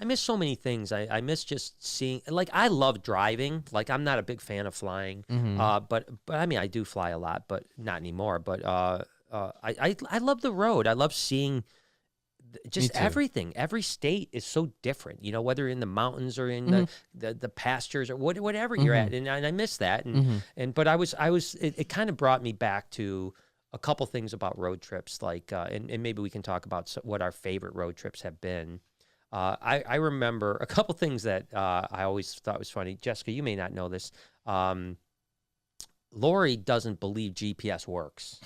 I miss so many things. I miss just seeing. Like I love driving. Like I'm not a big fan of flying. But I mean I do fly a lot, but not anymore. But I love the road. I love seeing. Just everything. Every state is so different, you know, whether in the mountains or in the pastures or whatever you're at, and I miss that. But it kind of brought me back to a couple things about road trips, like and maybe we can talk about what our favorite road trips have been. I remember a couple things that I always thought was funny. Jessica, you may not know this. Lori doesn't believe GPS works.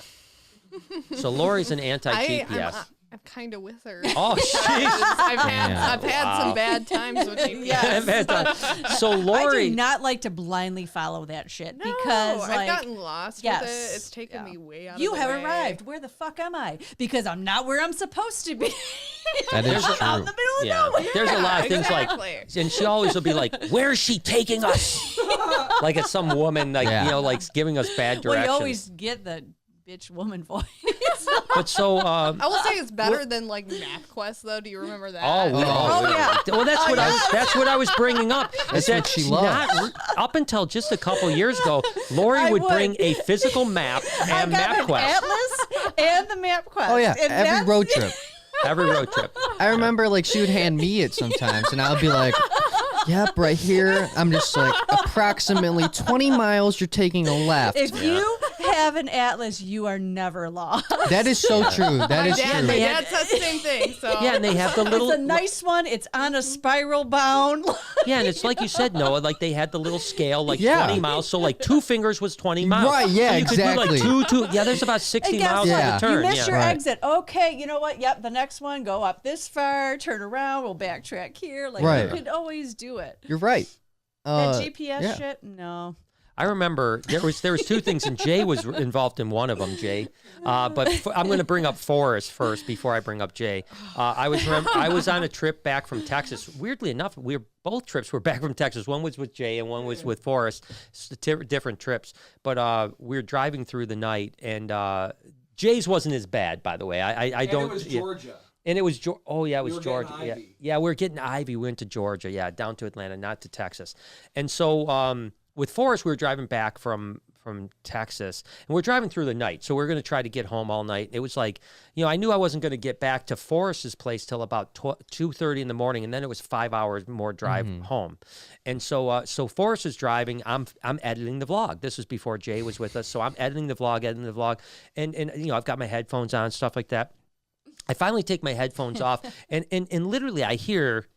So Lori's an anti-GPS. I'm kind of with her. Oh, jeez. I've had some bad times with GPS. Yes. So Lori, I do not like to blindly follow that shit because I've gotten lost with it. It's taken me way out of the way. You have arrived. Where the fuck am I? Because I'm not where I'm supposed to be. That is true. Out in the middle of nowhere. There's a lot of things like, and she always will be like, "Where is she taking us?" Like it's some woman, like you know, like giving us bad directions. Well, you always get the bitch woman voice. But so I will say it's better than like MapQuest though. Do you remember that? Yeah. Well, that's what I was bringing up. That's what she loves. Up until just a couple years ago, Lori would bring a physical map and MapQuest. An atlas and the MapQuest. Oh yeah, and every road trip. Every road trip. I remember like she would hand me it sometimes, and I would be like, "Yep, right here." I'm just like, approximately 20 miles. You're taking a left. If you have an atlas, you are never lost. That is so true. That is true. My dad says the same thing. So Yeah, and they have the little. It's a nice one. It's on a spiral bound. Yeah, and it's like you said, Noah. Like they had the little scale, like 20 miles. So like 2 fingers was 20 miles. Right, yeah, so you exactly. could do like two. Yeah, there's about 60 miles on the turn. You missed your Right. exit. Okay, you know what? Yep, the next one, go up this far, turn around, we'll backtrack here. Like Right. you could always do it. You're right. That GPS shit, no. I remember there was 2 things, and Jay was involved in one of them. Jay, but I'm going to bring up Forrest first before I bring up Jay. I was on a trip back from Texas. Weirdly enough, both trips were back from Texas. One was with Jay and one was with Forrest. Different trips, but we were driving through the night, and Jay's wasn't as bad, by the way. I don't. It was Georgia. And it was it was Georgia. Ivy. Yeah, we were getting Ivy. We went to Georgia. Yeah, down to Atlanta, not to Texas. And so with Forrest, we were driving back from Texas, and we're driving through the night. So we're going to try to get home all night. It was like, you know, I knew I wasn't going to get back to Forrest's place till about 2:30 in the morning, and then it was 5 hours more drive home. And so Forrest is driving. I'm editing the vlog. This was before Jay was with us, so I'm editing the vlog, and you know, I've got my headphones on, stuff like that. I finally take my headphones off, and literally I hear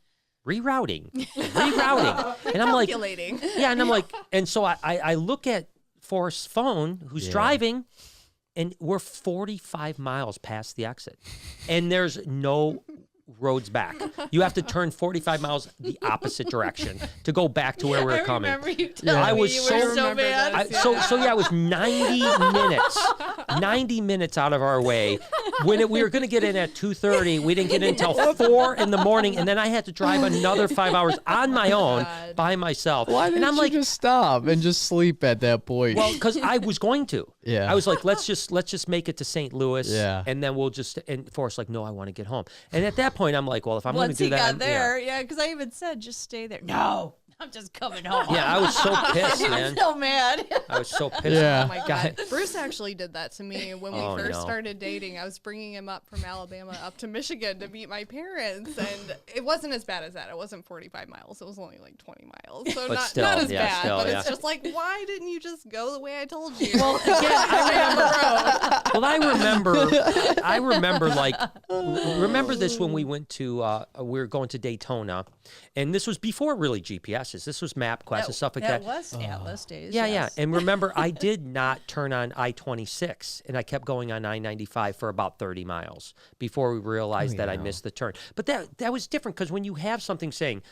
rerouting, and I'm like, yeah, and I'm like, and so I look at Forrest's phone, who's driving, and we're 45 miles past the exit, and there's no roads back. You have to turn 45 miles the opposite direction to go back to where we were coming. I remember you telling me I was you were so mad. So yeah, it was 90 minutes out of our way. When we were going to get in at 2:30, we didn't get in until 4 in the morning, and then I had to drive another 5 hours on my own by myself. Why didn't you just stop and just sleep at that point? Well, because I was going to. Yeah. I was like, let's just make it to St. Louis, yeah, and then we'll just. And Forrest like, no, I want to get home. And at that point, I'm like, well, if I'm going to do that, once he got there, yeah, because I even said, just stay there. No, I'm just coming home. Yeah, I was so pissed, man. So mad. I was so pissed. Yeah. Oh my God. Bruce actually did that to me when we first started dating. I was bringing him up from Alabama up to Michigan to meet my parents, and it wasn't as bad as that. It wasn't 45 miles. It was only like 20 miles. So not as bad, but it's just like, why didn't you just go the way I told you? Well, I remember this when we went to, we were going to Daytona, and this was before really GPSs. This was MapQuest and stuff like that. That was Atlas days. Yeah, yes. yeah. And remember, I did not turn on I-26, and I kept going on I-95 for about 30 miles before we realized that I missed the turn. But that was different, because when you have something saying,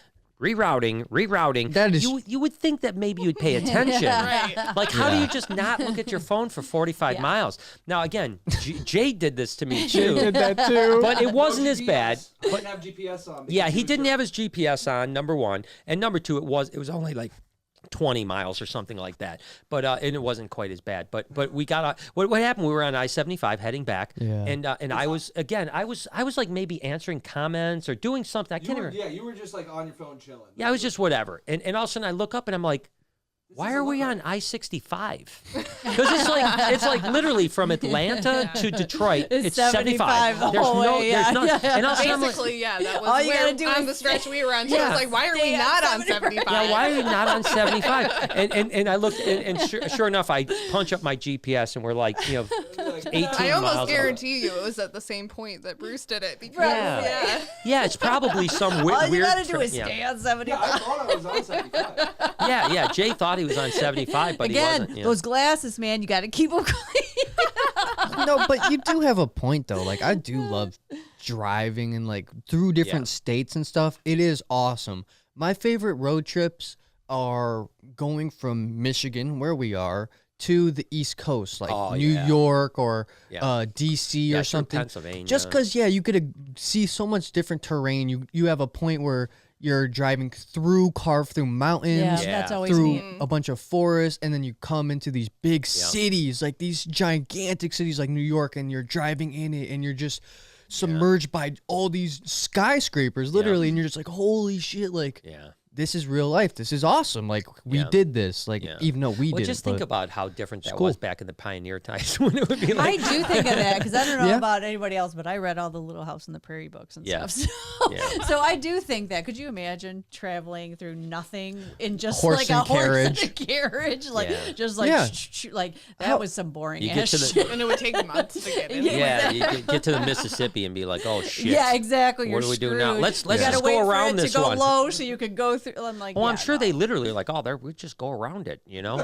rerouting. That is... You would think that maybe you'd pay attention. Right. Like, how do you just not look at your phone for 45 miles? Now, again, Jay did this to me, too. Jay did that, too. But it wasn't as bad. He didn't have GPS on. Yeah, he didn't have his GPS on, number one. And number two, it was only like 20 miles or something like that. But and it wasn't quite as bad. But we got what happened? We were on I-75 heading back, and I was like maybe answering comments or doing something. I can't remember. Yeah, you were just like on your phone chilling. Yeah, I was just whatever. And all of a sudden I look up and I'm like, why are we on I-65? Because it's like literally from Atlanta to Detroit. It's 75. The whole way. There's no. And also I'm like, Basically, yeah, that was all you where gotta do on is the stretch we were on. So Yeah. I was like, why are we not on 75? yeah, why are you not on 75? And I looked, and sure enough, I punch up my GPS, and we're like, 18 I almost miles. guarantee you it was at the same point that Bruce did it. Because, Yeah, it's probably some weird. All you gotta do tra- is stay on 75. I thought I was on 75. Yeah. Jay thought he was on 75, but Again, he wasn't. those glasses, man, you got to keep them clean. No, but you do have a point though. Like I do love driving and like through different states and stuff. It is awesome. My favorite road trips are going from Michigan, where we are, to the East Coast, like New York or DC or through something. Pennsylvania. Just because, you get to see so much different terrain. You have a point where you're driving carved through mountains, That's always through neat. a bunch of forests, and then you come into these big cities, like these gigantic cities like New York, and you're driving in it, and you're just submerged by all these skyscrapers, literally, and you're just like, holy shit, like, this is real life. This is awesome. Like, we did this. Like, even though we didn't. Just think about how different that was back in the pioneer times when it would be like. I do think of that because I don't know about anybody else, but I read all the Little House on the Prairie books and stuff. So I do think that. Could you imagine traveling through nothing in just horse like a and carriage. horse and a carriage? Like, just like, like that was some boring You ass get to shit. And it would take months to get in. you could get to the Mississippi and be like, oh shit. Yeah, exactly. What do we do now? screwed. Let's You gotta just wait go for around it this to go one. low so you could go through. I'm like, I'm sure they literally are like, we just go around it, you know?